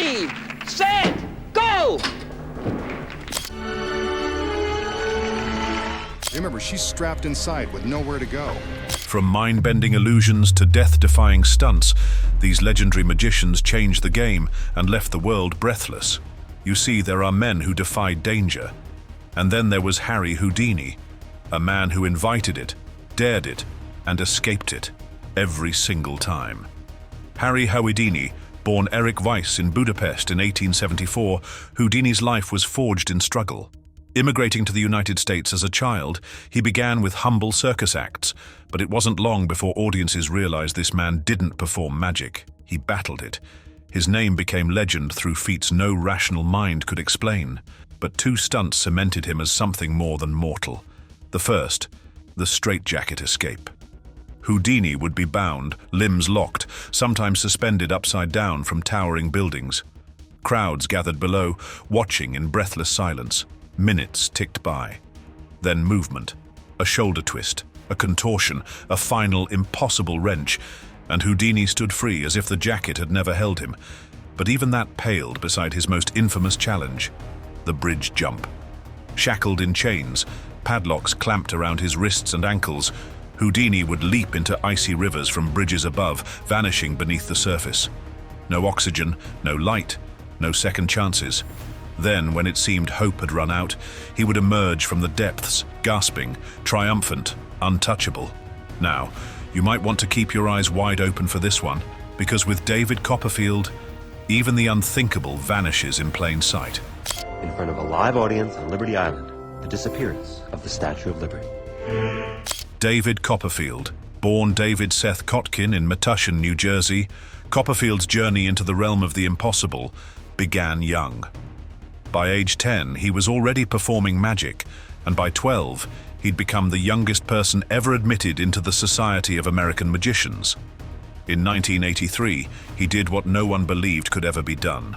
Ready, set, go! Remember, she's strapped inside with nowhere to go. From mind-bending illusions to death-defying stunts, these legendary magicians changed the game and left the world breathless. You see, there are men who defied danger. And then there was Harry Houdini, a man who invited it, dared it, and escaped it every single time. Harry Houdini, born Eric Weiss in Budapest in 1874, Houdini's life was forged in struggle. Immigrating to the United States as a child, he began with humble circus acts, but it wasn't long before audiences realized this man didn't perform magic. He battled it. His name became legend through feats no rational mind could explain. But two stunts cemented him as something more than mortal. The first, the straitjacket escape. Houdini would be bound, limbs locked, sometimes suspended upside down from towering buildings. Crowds gathered below, watching in breathless silence. Minutes ticked by. Then movement, a shoulder twist, a contortion, a final impossible wrench, and Houdini stood free as if the jacket had never held him. But even that paled beside his most infamous challenge, the bridge jump. Shackled in chains, padlocks clamped around his wrists and ankles, Houdini would leap into icy rivers from bridges above, vanishing beneath the surface. No oxygen, no light, no second chances. Then, when it seemed hope had run out, he would emerge from the depths, gasping, triumphant, untouchable. Now, you might want to keep your eyes wide open for this one, because with David Copperfield, even the unthinkable vanishes in plain sight. In front of a live audience on Liberty Island, the disappearance of the Statue of Liberty. David Copperfield, born David Seth Kotkin in Metushin, New Jersey, Copperfield's journey into the realm of the impossible began young. By age 10, he was already performing magic, and by 12, he'd become the youngest person ever admitted into the Society of American Magicians. In 1983, he did what no one believed could ever be done.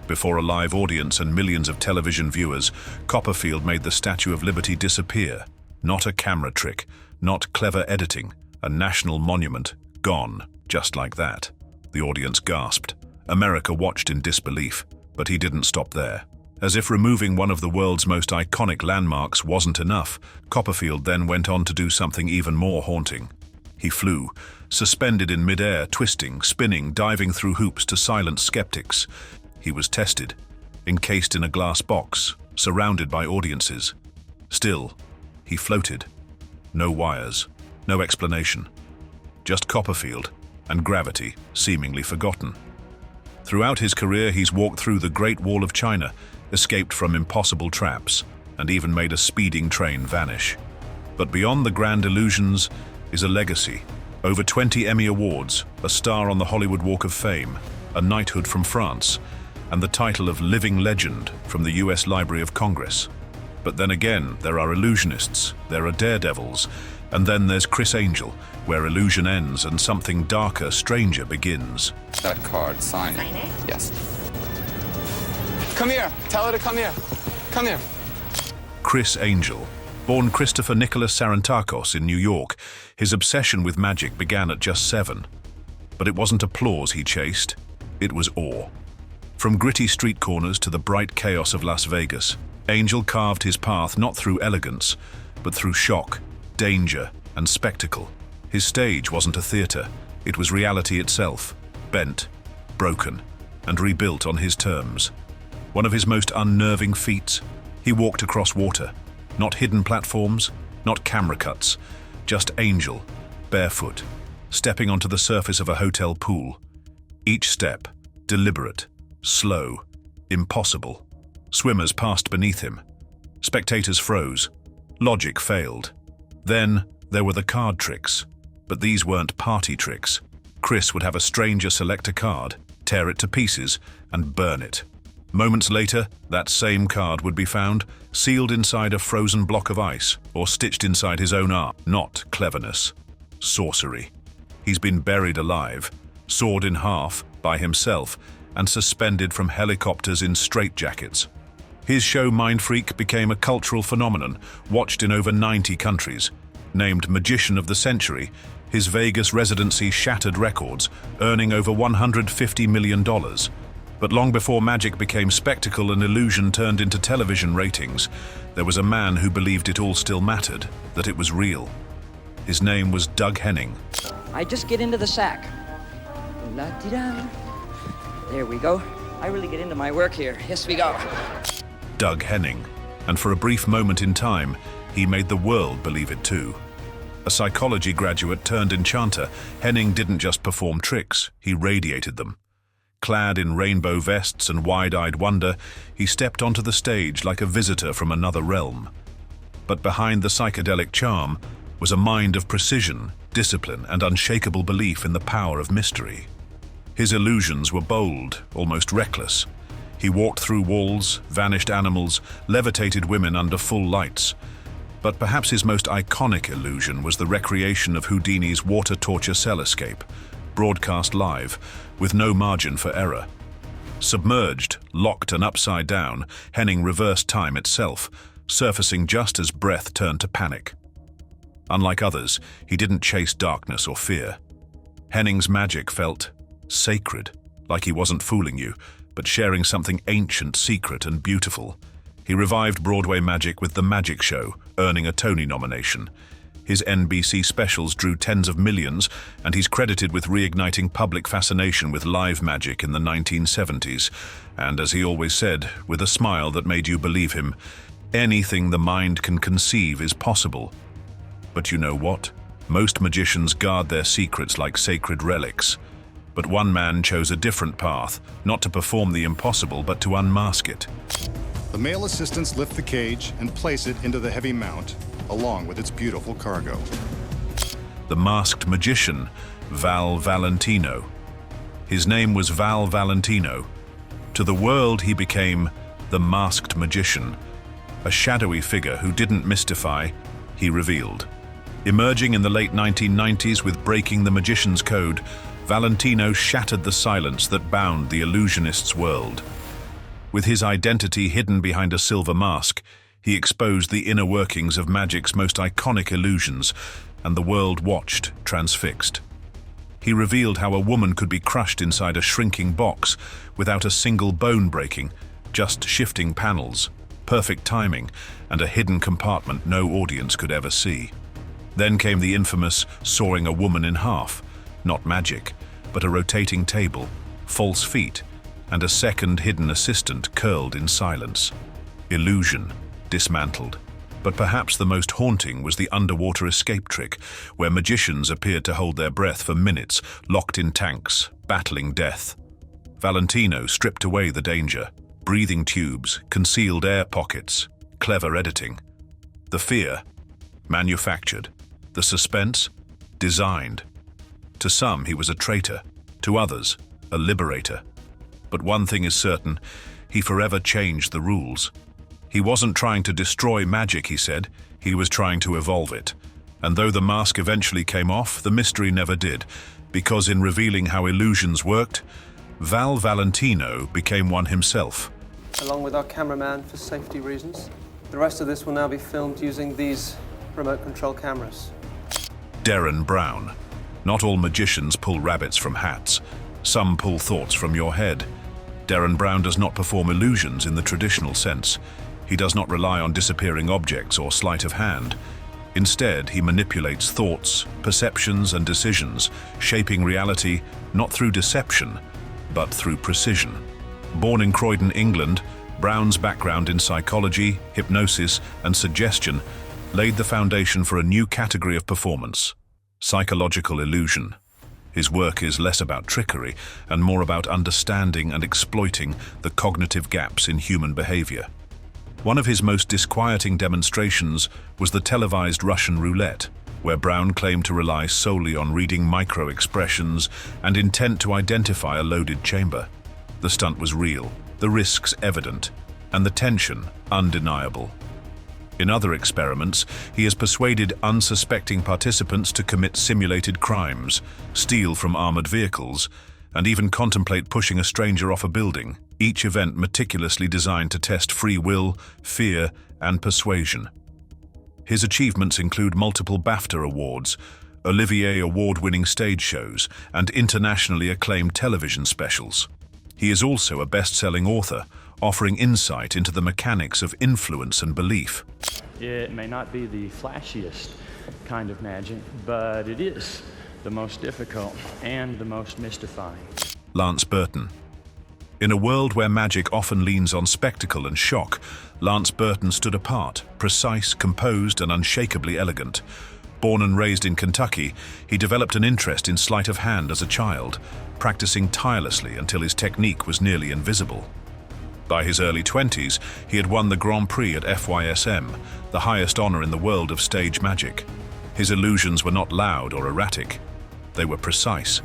Before a live audience and millions of television viewers, Copperfield made the Statue of Liberty disappear. Not a camera trick, not clever editing, a national monument, gone, just like that. The audience gasped. America watched in disbelief, but he didn't stop there. As if removing one of the world's most iconic landmarks wasn't enough, Copperfield then went on to do something even more haunting. He flew, suspended in mid-air, twisting, spinning, diving through hoops to silence skeptics. He was tested, encased in a glass box, surrounded by audiences. Still, he floated. No wires, no explanation. Just Copperfield and gravity, seemingly forgotten. Throughout his career, he's walked through the Great Wall of China, escaped from impossible traps, and even made a speeding train vanish. But beyond the grand illusions is a legacy. Over 20 Emmy Awards, a star on the Hollywood Walk of Fame, a knighthood from France, and the title of Living Legend from the US Library of Congress. But then again, there are illusionists, there are daredevils, and then there's Criss Angel, where illusion ends and something darker, stranger begins. That card, sign it. Sign it? Yes. Come here. Tell her to come here. Come here. Criss Angel. Born Christopher Nicholas Sarantakos in New York, his obsession with magic began at just 7. But it wasn't applause he chased, it was awe. From gritty street corners to the bright chaos of Las Vegas, Angel carved his path not through elegance, but through shock, danger, and spectacle. His stage wasn't a theater, it was reality itself, bent, broken, and rebuilt on his terms. One of his most unnerving feats, he walked across water. Not hidden platforms, not camera cuts, just Angel, barefoot, stepping onto the surface of a hotel pool. Each step, deliberate, slow, impossible. Swimmers passed beneath him. Spectators froze. Logic failed. Then there were the card tricks. But these weren't party tricks. Criss would have a stranger select a card, tear it to pieces, and burn it. Moments later, that same card would be found, sealed inside a frozen block of ice, or stitched inside his own arm. Not cleverness. Sorcery. He's been buried alive, sawed in half by himself, and suspended from helicopters in straitjackets. His show Mind Freak became a cultural phenomenon, watched in over 90 countries. Named Magician of the Century, his Vegas residency shattered records, earning over $150 million. But long before magic became spectacle and illusion turned into television ratings, there was a man who believed it all still mattered, that it was real. His name was Doug Henning. I just get into the sack. La-di-da. There we go. I really get into my work here. Yes, we go. Doug Henning. And for a brief moment in time, he made the world believe it too. A psychology graduate turned enchanter, Henning didn't just perform tricks, he radiated them. Clad in rainbow vests and wide-eyed wonder, he stepped onto the stage like a visitor from another realm. But behind the psychedelic charm was a mind of precision, discipline, and unshakable belief in the power of mystery. His illusions were bold, almost reckless. He walked through walls, vanished animals, levitated women under full lights. But perhaps his most iconic illusion was the recreation of Houdini's water torture cell escape, broadcast live, with no margin for error. Submerged, locked and upside down, Henning reversed time itself, surfacing just as breath turned to panic. Unlike others, he didn't chase darkness or fear. Henning's magic felt sacred, like he wasn't fooling you, but sharing something ancient, secret, and beautiful. He revived Broadway magic with The Magic Show, earning a Tony nomination. His NBC specials drew tens of millions, and he's credited with reigniting public fascination with live magic in the 1970s. And as he always said, with a smile that made you believe him, anything the mind can conceive is possible. But you know what? Most magicians guard their secrets like sacred relics. But one man chose a different path, not to perform the impossible, but to unmask it. The male assistants lift the cage and place it into the heavy mount, along with its beautiful cargo. The masked magician, Val Valentino. His name was Val Valentino. To the world he became the masked magician, a shadowy figure who didn't mystify, he revealed. Emerging in the late 1990s with Breaking the Magician's Code, Valentino shattered the silence that bound the illusionist's world. With his identity hidden behind a silver mask, he exposed the inner workings of magic's most iconic illusions, and the world watched, transfixed. He revealed how a woman could be crushed inside a shrinking box without a single bone breaking, just shifting panels, perfect timing, and a hidden compartment no audience could ever see. Then came the infamous sawing a woman in half, not magic, but a rotating table, false feet, and a second hidden assistant curled in silence. Illusion, dismantled. But perhaps the most haunting was the underwater escape trick, where magicians appeared to hold their breath for minutes, locked in tanks, battling death. Valentino stripped away the danger, breathing tubes, concealed air pockets, clever editing. The fear, manufactured. The suspense, designed. To some, he was a traitor. To others, a liberator. But one thing is certain, he forever changed the rules. He wasn't trying to destroy magic, he said. He was trying to evolve it. And though the mask eventually came off, the mystery never did, because in revealing how illusions worked, Val Valentino became one himself. Along with our cameraman for safety reasons. The rest of this will now be filmed using these remote control cameras. Derren Brown. Not all magicians pull rabbits from hats. Some pull thoughts from your head. Derren Brown does not perform illusions in the traditional sense. He does not rely on disappearing objects or sleight of hand. Instead, he manipulates thoughts, perceptions, and decisions, shaping reality not through deception, but through precision. Born in Croydon, England, Brown's background in psychology, hypnosis, and suggestion laid the foundation for a new category of performance: psychological illusion. His work is less about trickery and more about understanding and exploiting the cognitive gaps in human behavior. One of his most disquieting demonstrations was the televised Russian roulette, where Brown claimed to rely solely on reading micro-expressions and intent to identify a loaded chamber. The stunt was real, the risks evident, and the tension undeniable. In other experiments, he has persuaded unsuspecting participants to commit simulated crimes, steal from armored vehicles, and even contemplate pushing a stranger off a building, each event meticulously designed to test free will, fear, and persuasion. His achievements include multiple BAFTA awards, Olivier Award-winning stage shows, and internationally acclaimed television specials. He is also a best-selling author, offering insight into the mechanics of influence and belief. It may not be the flashiest kind of magic, but it is the most difficult and the most mystifying. Lance Burton. In a world where magic often leans on spectacle and shock, Lance Burton stood apart, precise, composed, and unshakably elegant. Born and raised in Kentucky, he developed an interest in sleight of hand as a child, practicing tirelessly until his technique was nearly invisible. By his early 20s, he had won the Grand Prix at FYSM, the highest honor in the world of stage magic. His illusions were not loud or erratic. They were precise.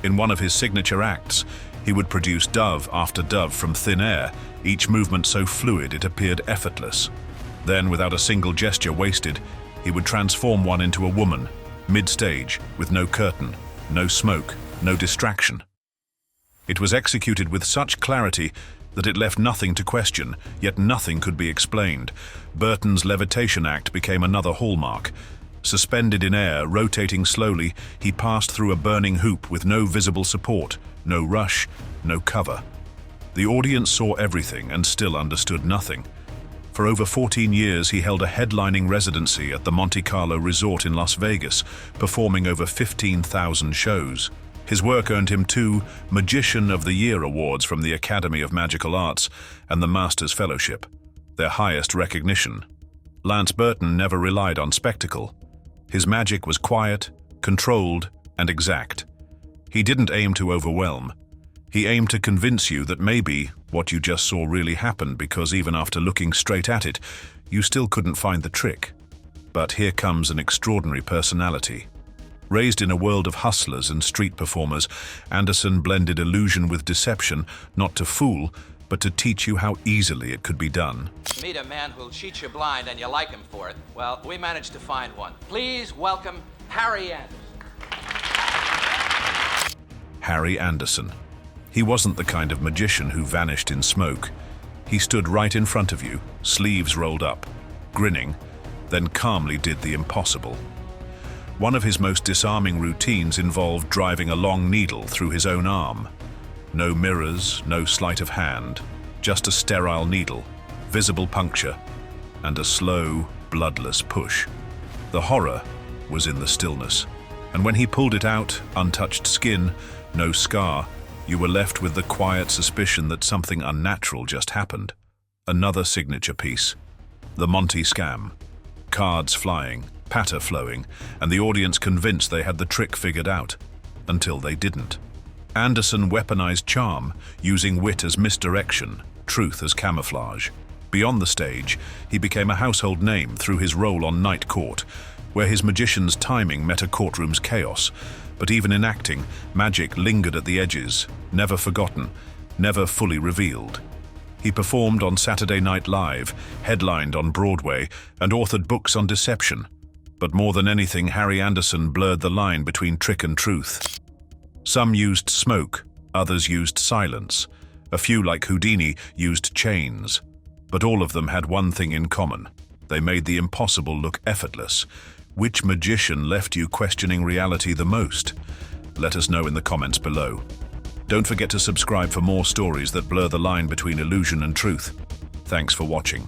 In one of his signature acts, he would produce dove after dove from thin air, each movement so fluid it appeared effortless. Then, without a single gesture wasted, he would transform one into a woman, mid-stage, with no curtain, no smoke, no distraction. It was executed with such clarity that it left nothing to question, yet nothing could be explained. Burton's levitation act became another hallmark. Suspended in air, rotating slowly, he passed through a burning hoop with no visible support, no rush, no cover. The audience saw everything and still understood nothing. For over 14 years, he held a headlining residency at the Monte Carlo Resort in Las Vegas, performing over 15,000 shows. His work earned him 2 Magician of the Year awards from the Academy of Magical Arts and the Masters Fellowship, their highest recognition. Lance Burton never relied on spectacle. His magic was quiet, controlled, and exact. He didn't aim to overwhelm. He aimed to convince you that maybe what you just saw really happened, because even after looking straight at it, you still couldn't find the trick. But here comes an extraordinary personality. Raised in a world of hustlers and street performers, Anderson blended illusion with deception, not to fool, but to teach you how easily it could be done. Meet a man who'll cheat you blind and you like him for it. Well, we managed to find one. Please welcome Harry Anderson. Harry Anderson. He wasn't the kind of magician who vanished in smoke. He stood right in front of you, sleeves rolled up, grinning, then calmly did the impossible. One of his most disarming routines involved driving a long needle through his own arm. No mirrors, no sleight of hand, just a sterile needle, visible puncture, and a slow, bloodless push. The horror was in the stillness, and when he pulled it out, untouched skin, no scar, you were left with the quiet suspicion that something unnatural just happened. Another signature piece. The Monty scam. Cards flying, patter flowing, and the audience convinced they had the trick figured out. Until they didn't. Anderson weaponized charm, using wit as misdirection, truth as camouflage. Beyond the stage, he became a household name through his role on Night Court, where his magician's timing met a courtroom's chaos. But even in acting, magic lingered at the edges, never forgotten, never fully revealed. He performed on Saturday Night Live, headlined on Broadway, and authored books on deception. But more than anything, Harry Anderson blurred the line between trick and truth. Some used smoke, others used silence. A few, like Houdini, used chains. But all of them had one thing in common. They made the impossible look effortless. Which magician left you questioning reality the most? Let us know in the comments below. Don't forget to subscribe for more stories that blur the line between illusion and truth. Thanks for watching.